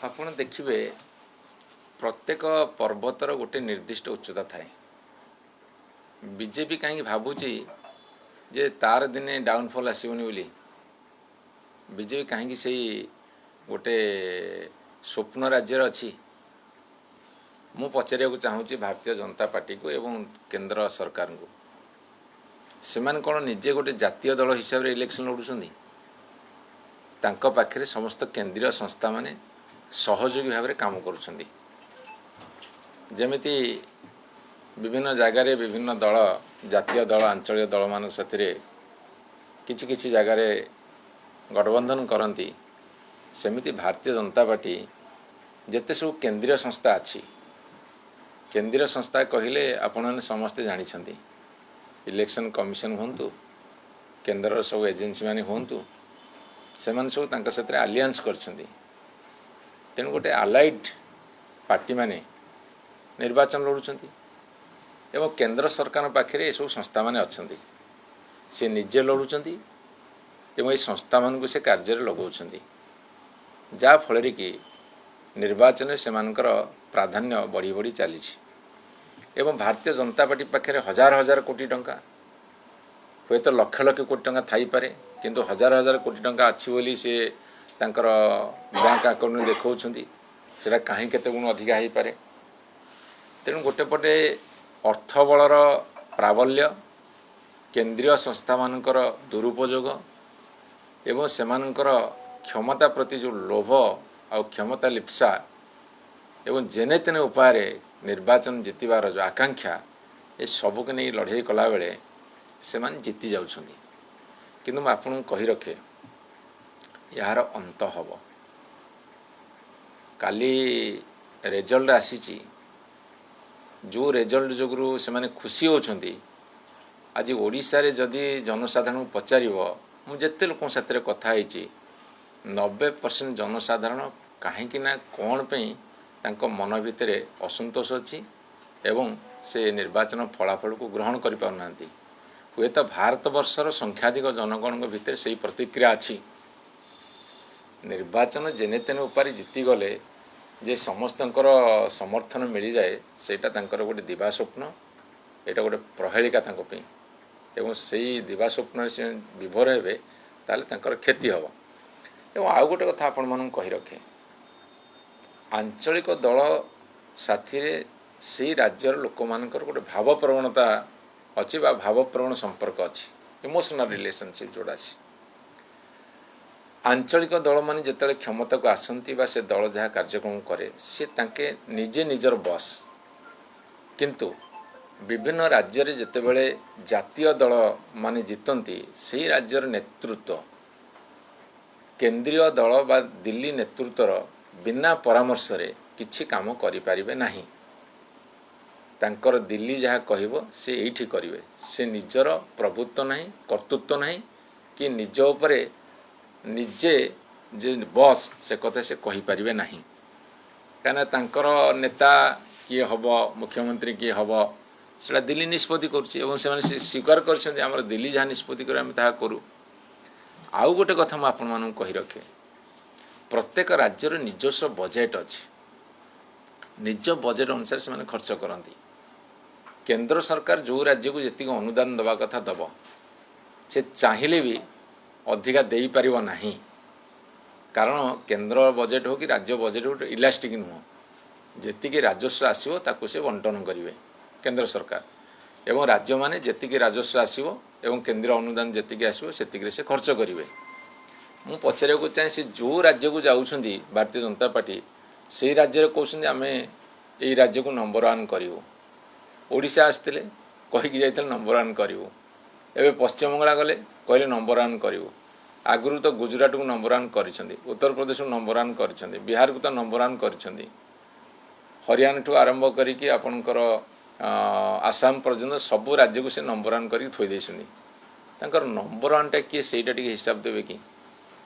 ଆପଣ ଦେଖିବେ ପ୍ରତ୍ୟେକ ପର୍ବତର ଗୋଟେ ନିର୍ଦ୍ଦିଷ୍ଟ ଉଚ୍ଚତା ଥାଏ। ବିଜେପି କାହିଁକି ଭାବୁଛି ଯେ ତାର ଦିନେ ଡାଉନଫଲ୍ ଆସିବନି ବୋଲି? ବିଜେପି କାହିଁକି ସେଇ ଗୋଟେ ସ୍ୱପ୍ନ ରାଜ୍ୟରେ ଅଛି? ମୁଁ ପଚାରିବାକୁ ଚାହୁଁଛି ଭାରତୀୟ ଜନତା ପାର୍ଟିକୁ ଏବଂ କେନ୍ଦ୍ର ସରକାରଙ୍କୁ, ସେମାନେ କ'ଣ ନିଜେ ଗୋଟେ ଜାତୀୟ ଦଳ ହିସାବରେ ଇଲେକ୍ସନ୍ ଲଢ଼ୁଛନ୍ତି? ତାଙ୍କ ପାଖରେ ସମସ୍ତ କେନ୍ଦ୍ରୀୟ ସଂସ୍ଥାମାନେ ସହଯୋଗୀ ଭାବରେ କାମ କରୁଛନ୍ତି। ଯେମିତି ବିଭିନ୍ନ ଜାଗାରେ ବିଭିନ୍ନ ଦଳ, ଜାତୀୟ ଦଳ, ଆଞ୍ଚଳିକ ଦଳମାନଙ୍କ ସାଥିରେ କିଛି କିଛି ଜାଗାରେ ଗଠବନ୍ଧନ କରନ୍ତି, ସେମିତି ଭାରତୀୟ ଜନତା ପାର୍ଟି ଯେତେ ସବୁ କେନ୍ଦ୍ରୀୟ ସଂସ୍ଥା ଅଛି, କେନ୍ଦ୍ରୀୟ ସଂସ୍ଥା କହିଲେ ଆପଣମାନେ ସମସ୍ତେ ଜାଣିଛନ୍ତି, ଇଲେକ୍ସନ୍ କମିଶନ୍ ହୁଅନ୍ତୁ, କେନ୍ଦ୍ରର ସବୁ ଏଜେନ୍ସି ମାନେ ହୁଅନ୍ତୁ, ସେମାନେ ସବୁ ତାଙ୍କ ସାଥିରେ ଆଲିଆନ୍ସ କରିଛନ୍ତି। ତେଣୁ ଗୋଟେ ଆଲାଇଡ୍ ପାର୍ଟିମାନେ ନିର୍ବାଚନ ଲଢ଼ୁଛନ୍ତି ଏବଂ କେନ୍ଦ୍ର ସରକାରଙ୍କ ପାଖରେ ଏସବୁ ସଂସ୍ଥାମାନେ ଅଛନ୍ତି। ସେ ନିଜେ ଲଢ଼ୁଛନ୍ତି ଏବଂ ଏହି ସଂସ୍ଥାମାନଙ୍କୁ ସେ କାର୍ଯ୍ୟରେ ଲଗାଉଛନ୍ତି, ଯାହାଫଳରେ କି ନିର୍ବାଚନରେ ସେମାନଙ୍କର ପ୍ରାଧାନ୍ୟ ବଢ଼ି ବଢ଼ି ଚାଲିଛି। ଏବଂ ଭାରତୀୟ ଜନତା ପାର୍ଟି ପାଖରେ ହଜାର ହଜାର କୋଟି ଟଙ୍କା, ହୁଏତ ଲକ୍ଷ ଲକ୍ଷ କୋଟି ଟଙ୍କା ଥାଇପାରେ, କିନ୍ତୁ ହଜାର ହଜାର କୋଟି ଟଙ୍କା ଅଛି ବୋଲି ସେ ତାଙ୍କର ବ୍ୟାଙ୍କ ଆକାଉଣ୍ଟରେ ଦେଖାଉଛନ୍ତି। ସେଇଟା କାହିଁ କେତେ ଗୁଣ ଅଧିକା ହେଇପାରେ। ତେଣୁ ଗୋଟେ ପଟେ ଅର୍ଥବଳର ପ୍ରାବଲ୍ୟ, କେନ୍ଦ୍ରୀୟ ସଂସ୍ଥାମାନଙ୍କର ଦୁରୁପଯୋଗ ଏବଂ ସେମାନଙ୍କର କ୍ଷମତା ପ୍ରତି ଯେଉଁ ଲୋଭ ଆଉ କ୍ଷମତା ଲିପ୍ସା ଏବଂ ଯେନେ ତେନେ ଉପାୟରେ ନିର୍ବାଚନ ଜିତିବାର ଯେଉଁ ଆକାଂକ୍ଷା, ଏସବୁକୁ ନେଇ ଲଢ଼େଇ କଲାବେଳେ ସେମାନେ ଜିତି ଯାଉଛନ୍ତି। କିନ୍ତୁ ମୁଁ ଆପଣଙ୍କୁ କହି ରଖେ, ଏହାର ଅନ୍ତ ହେବ। କାଲି ରେଜଲ୍ଟ ଆସିଛି, ଯେଉଁ ରେଜଲ୍ଟ ଯୋଗୁଁ ସେମାନେ ଖୁସି ହେଉଛନ୍ତି। ଆଜି ଓଡ଼ିଶାରେ ଯଦି ଜନସାଧାରଣଙ୍କୁ ପଚାରିବ, ମୁଁ ଯେତେ ଲୋକଙ୍କ ସାଥିରେ କଥା ହେଇଛି, 90% ଜନସାଧାରଣ କାହିଁକି ନା କ'ଣ ପାଇଁ ତାଙ୍କ ମନ ଭିତରେ ଅସନ୍ତୋଷ ଅଛି ଏବଂ ସେ ନିର୍ବାଚନ ଫଳାଫଳକୁ ଗ୍ରହଣ କରିପାରୁନାହାନ୍ତି। ହୁଏତ ଭାରତବର୍ଷର ସଂଖ୍ୟାଧିକ ଜନଗଣଙ୍କ ଭିତରେ ସେହି ପ୍ରତିକ୍ରିୟା ଅଛି। ନିର୍ବାଚନ ଯେନେ ତେନେ ଉପାୟରେ ଜିତିଗଲେ ଯେ ସମସ୍ତଙ୍କର ସମର୍ଥନ ମିଳିଯାଏ, ସେଇଟା ତାଙ୍କର ଗୋଟେ ଦିବା ସ୍ୱପ୍ନ, ଏଇଟା ଗୋଟେ ପ୍ରହେଳିକା ତାଙ୍କ ପାଇଁ। ଏବଂ ସେଇ ଦିବା ସ୍ୱପ୍ନରେ ସେ ବିଭୋର ହେବେ, ତାହେଲେ ତାଙ୍କର କ୍ଷତି ହେବ। ଏବଂ ଆଉ ଗୋଟେ କଥା ଆପଣମାନଙ୍କୁ କହି ରଖେ, ଆଞ୍ଚଳିକ ଦଳ ସାଥିରେ ସେଇ ରାଜ୍ୟର ଲୋକମାନଙ୍କର ଗୋଟେ ଭାବପ୍ରବଣତା ଅଛି ବା ଭାବପ୍ରବଣ ସମ୍ପର୍କ ଅଛି, ଇମୋସନାଲ୍ ରିଲେସନସିପ୍ ଯେଉଁଟା ଅଛି। ଆଞ୍ଚଳିକ ଦଳମାନେ ଯେତେବେଳେ କ୍ଷମତାକୁ ଆସନ୍ତି ବା ସେ ଦଳ ଯାହା କାର୍ଯ୍ୟକ୍ରମ କରେ, ସେ ତାଙ୍କେ ନିଜେ ନିଜର ବସ୍। କିନ୍ତୁ ବିଭିନ୍ନ ରାଜ୍ୟରେ ଯେତେବେଳେ ଜାତୀୟ ଦଳମାନେ ଜିତନ୍ତି, ସେହି ରାଜ୍ୟର ନେତୃତ୍ୱ କେନ୍ଦ୍ରୀୟ ଦଳ ବା ଦିଲ୍ଲୀ ନେତୃତ୍ୱର ବିନା ପରାମର୍ଶରେ କିଛି କାମ କରିପାରିବେ ନାହିଁ। ତାଙ୍କର ଦିଲ୍ଲୀ ଯାହା କହିବ ସେ ଏଇଠି କରିବେ। ସେ ନିଜର ପ୍ରଭୁତ୍ୱ ନାହିଁ, କର୍ତ୍ତୃତ୍ୱ ନାହିଁ, କି ନିଜ ଉପରେ ନିଜେ ଯେ ବସ୍ ସେ କଥା ସେ କହିପାରିବେ ନାହିଁ। କାହିଁକିନା ତାଙ୍କର ନେତା କିଏ ହେବ, ମୁଖ୍ୟମନ୍ତ୍ରୀ କିଏ ହେବ, ସେଇଟା ଦିଲ୍ଲୀ ନିଷ୍ପତ୍ତି କରୁଛି ଏବଂ ସେମାନେ ସ୍ୱୀକାର କରିଛନ୍ତି ଆମର ଦିଲ୍ଲୀ ଯାହା ନିଷ୍ପତ୍ତି করে ଆମେ ତାହା କରୁ। ଆଉ ଗୋଟେ କଥା ମୁଁ ଆପଣମାନଙ୍କୁ କହି ରଖେ, ପ୍ରତ୍ୟେକ ରାଜ୍ୟର ନିଜସ୍ୱ ବଜେଟ୍ ଅଛି। ନିଜ ବଜେଟ୍ ଅନୁସାରେ ସେମାନେ ଖର୍ଚ୍ଚ କରନ୍ତି। କେନ୍ଦ୍ର ସରକାର ଯେଉଁ ରାଜ୍ୟକୁ ଯେତିକି ଅନୁଦାନ ଦେବା କଥା ଦେବ, ସେ ଚାହିଁଲେ ବି ଅଧିକା ଦେଇପାରିବ ନାହିଁ। କାରଣ କେନ୍ଦ୍ର ବଜେଟ୍ ହେଉ କି ରାଜ୍ୟ ବଜେଟ୍ ହେଉ ଇଲାଷ୍ଟିକ୍ ନୁହଁ। ଯେତିକି ରାଜସ୍ୱ ଆସିବ ତାକୁ ସେ ବଣ୍ଟନ କରିବେ କେନ୍ଦ୍ର ସରକାର, ଏବଂ ରାଜ୍ୟମାନେ ଯେତିକି ରାଜସ୍ୱ ଆସିବ ଏବଂ କେନ୍ଦ୍ର ଅନୁଦାନ ଯେତିକି ଆସିବ ସେତିକିରେ ସେ ଖର୍ଚ୍ଚ କରିବେ। ମୁଁ ପଚାରିବାକୁ ଚାହେଁ, ସେ ଯେଉଁ ରାଜ୍ୟକୁ ଯାଉଛନ୍ତି ଭାରତୀୟ ଜନତା ପାର୍ଟି, ସେଇ ରାଜ୍ୟରେ କହୁଛନ୍ତି ଆମେ ଏଇ ରାଜ୍ୟକୁ ନମ୍ବର 1 କରିବୁ। ଓଡ଼ିଶା ଆସିଥିଲେ କହିକି ଯାଇଥିଲେ ନମ୍ବର 1 କରିବୁ। ଏବେ ପଶ୍ଚିମବଙ୍ଗ ଗଲେ କହିଲେ ନମ୍ବର 1 କରିବୁ। ଆଗରୁ ତ ଗୁଜୁରାଟକୁ ନମ୍ବର 1 କରିଛନ୍ତି, ଉତ୍ତରପ୍ରଦେଶକୁ ନମ୍ବର 1 କରିଛନ୍ତି, ବିହାରକୁ ତ ନମ୍ବର 1 କରିଛନ୍ତି, ହରିୟାଣାଠୁ ଆରମ୍ଭ କରିକି ଆପଣଙ୍କର ଆସାମ ପର୍ଯ୍ୟନ୍ତ ସବୁ ରାଜ୍ୟକୁ ସେ ନମ୍ବର 1 କରିକି ଥୋଇ ଦେଇଛନ୍ତି। ତାଙ୍କର ନମ୍ବର 1ଟା କିଏ, ସେଇଟା ଟିକେ ହିସାବ ଦେବେ କି?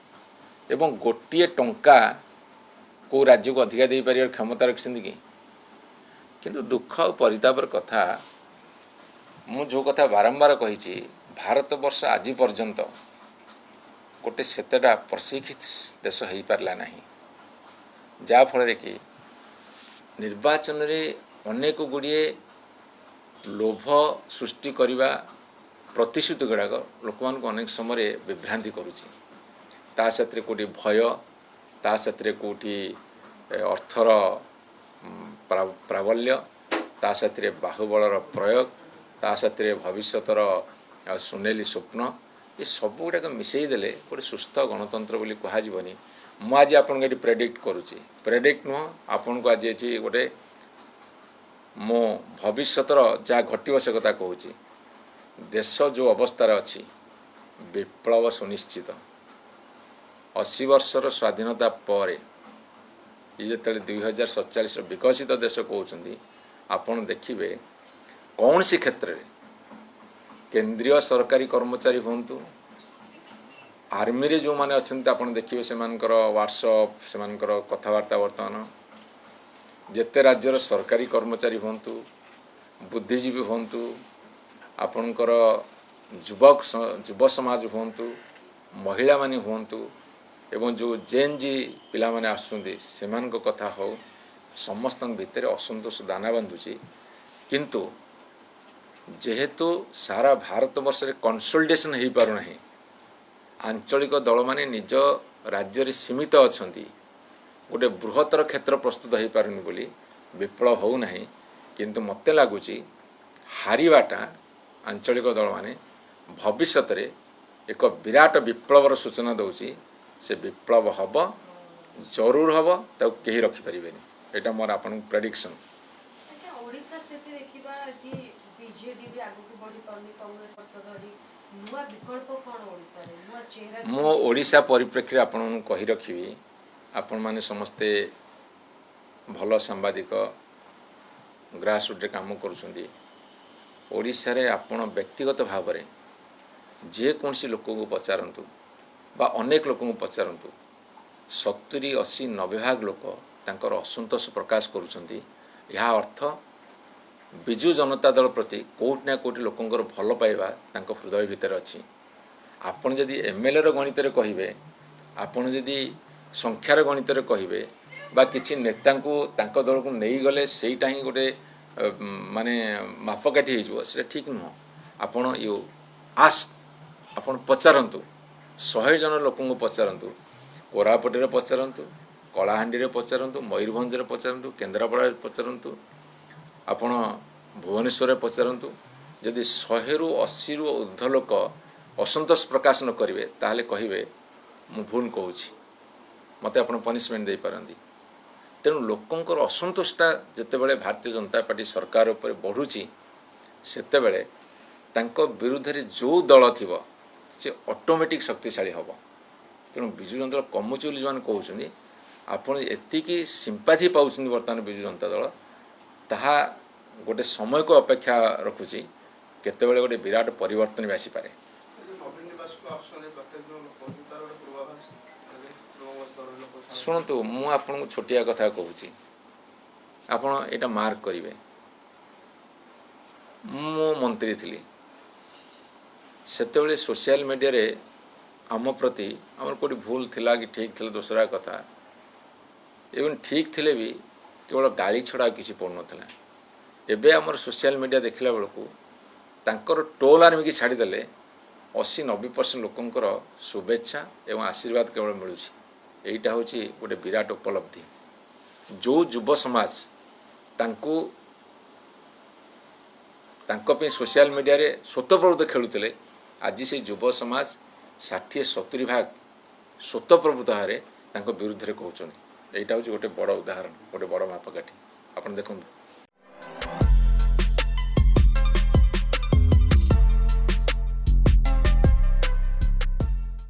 ଏବଂ ଗୋଟିଏ ଟଙ୍କା କେଉଁ ରାଜ୍ୟକୁ ଅଧିକା ଦେଇପାରିବାର କ୍ଷମତା ରଖିଛନ୍ତି କି? କିନ୍ତୁ ଦୁଃଖ ଆଉ ପରିତାପର କଥା, ମୁଁ ଯେଉଁ କଥା ବାରମ୍ବାର କହିଛି, ଭାରତବର୍ଷ ଆଜି ପର୍ଯ୍ୟନ୍ତ ଗୋଟେ ସେତେଟା ପ୍ରଶିକ୍ଷିତ ଦେଶ ହୋଇପାରିଲା ନାହିଁ। ଯାହାଫଳରେ କି ନିର୍ବାଚନରେ ଅନେକ ଗୁଡ଼ିଏ ଲୋଭ ସୃଷ୍ଟି କରିବା ପ୍ରତିଶ୍ରୁତି ଗୁଡ଼ାକ ଲୋକମାନଙ୍କୁ ଅନେକ ସମୟରେ ବିଭ୍ରାନ୍ତି କରୁଛି। ତା ସାଥିରେ କେଉଁଠି ଭୟ, ତା ସାଥିରେ କେଉଁଠି ଅର୍ଥର ପ୍ରାବଲ୍ୟ, ତା ସାଥିରେ ବାହୁବଳର ପ୍ରୟୋଗ, ତା ସାଥିରେ ଭବିଷ୍ୟତର ସୁନେଲି ସ୍ୱପ୍ନ, ଏ ସବୁ ଗୁଡ଼ାକ ମିଶାଇ ଦେଲେ ଗୋଟେ ସୁସ୍ଥ ଗଣତନ୍ତ୍ର ବୋଲି କୁହାଯିବନି। ମୁଁ ଆଜି ଆପଣଙ୍କୁ ଏଠି ପ୍ରେଡ଼ିକ୍ଟ କରୁଛି, ପ୍ରେଡ଼ିକ୍ଟ ନୁହଁ, ଆପଣଙ୍କୁ ଆଜି ଏଠି ଗୋଟେ ମୁଁ ଭବିଷ୍ୟତର ଯାହା ଘଟିବ ସେ କଥା କହୁଛି। ଦେଶ ଯେଉଁ ଅବସ୍ଥାରେ ଅଛି, ବିପ୍ଳବ ସୁନିଶ୍ଚିତ। 80 ବର୍ଷର ସ୍ୱାଧୀନତା ପରେ ଏ ଯେତେବେଳେ 2047ର ବିକଶିତ ଦେଶ କହୁଛନ୍ତି, ଆପଣ ଦେଖିବେ କୌଣସି କ୍ଷେତ୍ରରେ କେନ୍ଦ୍ରୀୟ ସରକାରୀ କର୍ମଚାରୀ ହୁଅନ୍ତୁ, ଆର୍ମିରେ ଯେଉଁମାନେ ଅଛନ୍ତି ଆପଣ ଦେଖିବେ ସେମାନଙ୍କର ହ୍ୱାଟ୍ସଅପ୍, ସେମାନଙ୍କର କଥାବାର୍ତ୍ତା ବର୍ତ୍ତମାନ, ଯେତେ ରାଜ୍ୟର ସରକାରୀ କର୍ମଚାରୀ ହୁଅନ୍ତୁ, ବୁଦ୍ଧିଜୀବୀ ହୁଅନ୍ତୁ, ଆପଣଙ୍କର ଯୁବ ସମାଜ ହୁଅନ୍ତୁ, ମହିଳାମାନେ ହୁଅନ୍ତୁ, ଏବଂ ଯେଉଁ ଜେନ୍-ଜି ପିଲାମାନେ ଆସୁଛନ୍ତି ସେମାନଙ୍କ କଥା ହେଉ, ସମସ୍ତଙ୍କ ଭିତରେ ଅସନ୍ତୋଷ ଦାନା ବାନ୍ଧୁଛି। କିନ୍ତୁ ଯେହେତୁ ସାରା ଭାରତ ବର୍ଷରେ କନସୋଲିଡେସନ୍ ହୋଇପାରୁନାହିଁ, ଆଞ୍ଚଳିକ ଦଳମାନେ ନିଜ ରାଜ୍ୟରେ ସୀମିତ ଅଛନ୍ତି, ଗୋଟେ ବୃହତ୍ତର କ୍ଷେତ୍ର ପ୍ରସ୍ତୁତ ହୋଇପାରୁନି ବୋଲି ବିପ୍ଳବ ହେଉନାହିଁ। କିନ୍ତୁ ମୋତେ ଲାଗୁଛି ହାରିବାଟା ଆଞ୍ଚଳିକ ଦଳମାନେ ଭବିଷ୍ୟତରେ ଏକ ବିରାଟ ବିପ୍ଳବର ସୂଚନା ଦେଉଛି। ସେ ବିପ୍ଳବ ହେବ, ଜରୁର ହେବ, ତାକୁ କେହି ରଖିପାରିବେନି। ଏଇଟା ମୋର ଆପଣଙ୍କୁ ପ୍ରେଡିକ୍ସନ୍। ଓଡ଼ିଶା ସ୍ଥିତି ଦେଖିବା, ଏଠି ବିଜେଡି ବି ଆଗକୁ ବଢ଼ି ପାରୁନି, କଂଗ୍ରେସ ଧରି ନୂଆ ବିକଳ୍ପ କ'ଣ ଓଡ଼ିଶାରେ, ନୂଆ ଚେହେରା? ମୁଁ ଓଡ଼ିଶା ପରିପ୍ରେକ୍ଷୀରେ ଆପଣଙ୍କୁ କହି ରଖିବି, ଆପଣମାନେ ସମସ୍ତେ ଭଲ ସାମ୍ବାଦିକ, ଗ୍ରାସରୁଟ୍ରେ କାମ କରୁଛନ୍ତି। ଓଡ଼ିଶାରେ ଆପଣ ବ୍ୟକ୍ତିଗତ ଭାବରେ ଯେକୌଣସି ଲୋକଙ୍କୁ ପଚାରନ୍ତୁ ବା ଅନେକ ଲୋକଙ୍କୁ ପଚାରନ୍ତୁ, 70, 80, 90 ଭାଗ ଲୋକ ତାଙ୍କର ଅସନ୍ତୋଷ ପ୍ରକାଶ କରୁଛନ୍ତି। ଏହା ଅର୍ଥ ବିଜୁ ଜନତା ଦଳ ପ୍ରତି କେଉଁଠି ନା କେଉଁଠି ଲୋକଙ୍କର ଭଲ ପାଇବା ତାଙ୍କ ହୃଦୟ ଭିତରେ ଅଛି। ଆପଣ ଯଦି MLAର ଗଣିତରେ କହିବେ, ଆପଣ ଯଦି ସଂଖ୍ୟାର ଗଣିତରେ କହିବେ, ବା କିଛି ନେତାଙ୍କୁ ତାଙ୍କ ଦଳକୁ ନେଇଗଲେ ସେଇଟା ହିଁ ଗୋଟେ ମାନେ ମାପକାଠି ହେଇଯିବ, ସେଇଟା ଠିକ୍ ନୁହଁ। ଆପଣ ଆପଣ ପଚାରନ୍ତୁ, 100 ଜଣ ଲୋକଙ୍କୁ ପଚାରନ୍ତୁ, କୋରାପୁଟରେ ପଚାରନ୍ତୁ, କଳାହାଣ୍ଡିରେ ପଚାରନ୍ତୁ, ମୟୂରଭଞ୍ଜରେ ପଚାରନ୍ତୁ, କେନ୍ଦ୍ରାପଡ଼ାରେ ପଚାରନ୍ତୁ, ଆପଣ ଭୁବନେଶ୍ୱରରେ ପଚାରନ୍ତୁ, ଯଦି 100ରୁ 80ରୁ ଉର୍ଦ୍ଧ୍ୱ ଲୋକ ଅସନ୍ତୋଷ ପ୍ରକାଶ ନ କରିବେ ତାହେଲେ କହିବେ ମୁଁ ଭୁଲ କହୁଛି, ମୋତେ ଆପଣ ପନିସମେଣ୍ଟ ଦେଇପାରନ୍ତି। ତେଣୁ ଲୋକଙ୍କର ଅସନ୍ତୋଷଟା ଯେତେବେଳେ ଭାରତୀୟ ଜନତା ପାର୍ଟି ସରକାର ଉପରେ ବଢ଼ୁଛି, ସେତେବେଳେ ତାଙ୍କ ବିରୁଦ୍ଧରେ ଯେଉଁ ଦଳ ଥିବ ସେ ଅଟୋମେଟିକ୍ ଶକ୍ତିଶାଳୀ ହେବ। ତେଣୁ ବିଜୁ ଜନତା ଦଳ କମୁଛି ବୋଲି ଯେଉଁମାନେ କହୁଛନ୍ତି, ଆପଣ ଏତିକି ସିମ୍ପାଥି ପାଉଛନ୍ତି ବର୍ତ୍ତମାନ ବିଜୁ ଜନତା ଦଳ, ତାହା ଗୋଟେ ସମୟକୁ ଅପେକ୍ଷା ରଖୁଛି, କେତେବେଳେ ଗୋଟେ ବିରାଟ ପରିବର୍ତ୍ତନ ବି ଆସିପାରେ। ଶୁଣନ୍ତୁ, ମୁଁ ଆପଣଙ୍କୁ ଛୋଟିଆ କଥା କହୁଛି, ଆପଣ ଏଇଟା ମାର୍କ କରିବେ। ମୁଁ ମନ୍ତ୍ରୀ ଥିଲି, ସେତେବେଳେ ସୋସିଆଲ ମିଡ଼ିଆରେ ଆମ ପ୍ରତି ଆମର କେଉଁଠି ଭୁଲ ଥିଲା କି ଠିକ୍ ଥିଲା ଦୋସରା କଥା, ଏବଂ ଠିକ୍ ଥିଲେ ବି କେବଳ ଗାଳି ଛଡ଼ା ଆଉ କିଛି ପଡ଼ୁନଥିଲା। ଏବେ ଆମର ସୋସିଆଲ ମିଡ଼ିଆ ଦେଖିଲା ବେଳକୁ ତାଙ୍କର ଟୋଲ୍ ଆର୍ମିକି ଛାଡ଼ିଦେଲେ 80-90% ଲୋକଙ୍କର ଶୁଭେଚ୍ଛା ଏବଂ ଆଶୀର୍ବାଦ କେବଳ ମିଳୁଛି। ଏଇଟା ହେଉଛି ଗୋଟେ ବିରାଟ ଉପଲବ୍ଧି। ଯେଉଁ ଯୁବ ସମାଜ ତାଙ୍କ ପାଇଁ ସୋସିଆଲ ମିଡ଼ିଆରେ ସ୍ୱତଃପ୍ରବୃତ୍ତ ଖେଳୁଥିଲେ, ଆଜି ସେହି ଯୁବ ସମାଜ 60-70 ଭାଗ ସ୍ୱତଃପ୍ରବୃତ୍ତ ଭାବରେ ତାଙ୍କ ବିରୁଦ୍ଧରେ କହୁଛନ୍ତି। ଏଇଟା ହେଉଛି ଗୋଟେ ବଡ଼ ଉଦାହରଣ, ଗୋଟେ ବଡ଼ ମାପକାଠି। ଆପଣ ଦେଖନ୍ତୁ।